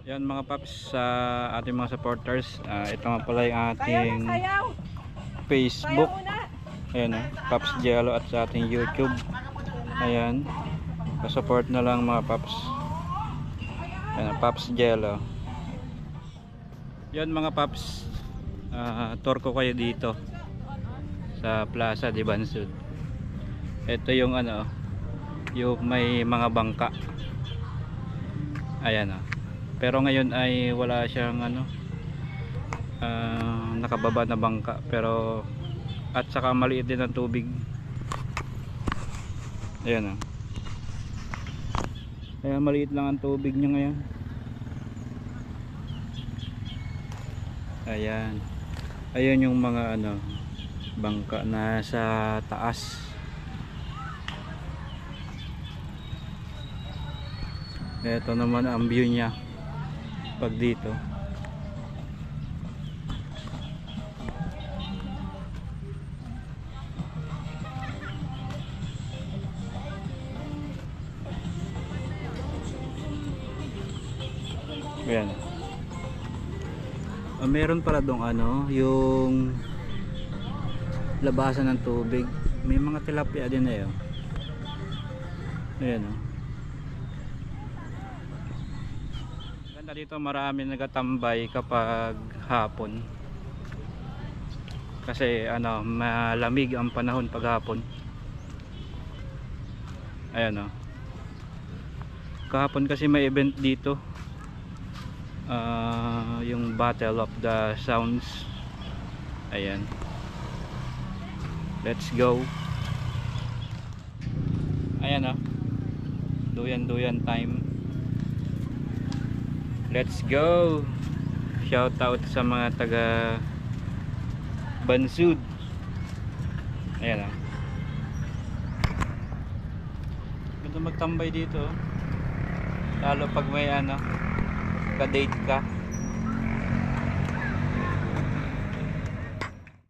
Yan mga paps, sa ating mga supporters, ito nga pala yung ating Facebook. Ayan Paps Jello, at sa ating YouTube. Ayan, pa-support na lang mga paps. Ayan, Paps Jello. Yan mga paps, tour ko kayo dito sa Plaza de Bansud. Ito yung yung may mga bangka. Ayan pero ngayon ay wala siyang nakababa na bangka, pero at saka maliit din ang tubig. Ayan kaya maliit lang ang tubig niya ngayon. Ayan yung mga bangka na sa taas. Ito naman ang view niya pag dito. Ayan. Meron pala dong yung labasan ng tubig. May mga tilapia din na yun. Ayan ganda dito, marami nagatambay kapag hapon. Kasi malamig ang panahon pag hapon. Ayan kahapon kasi may event dito. Yung Battle of the Sounds. Ayan, let's go. Ayan duyan time. Let's go. Shout out sa mga taga Bansud. Ayan ganda magtambay dito, lalo pag may ka-date ka.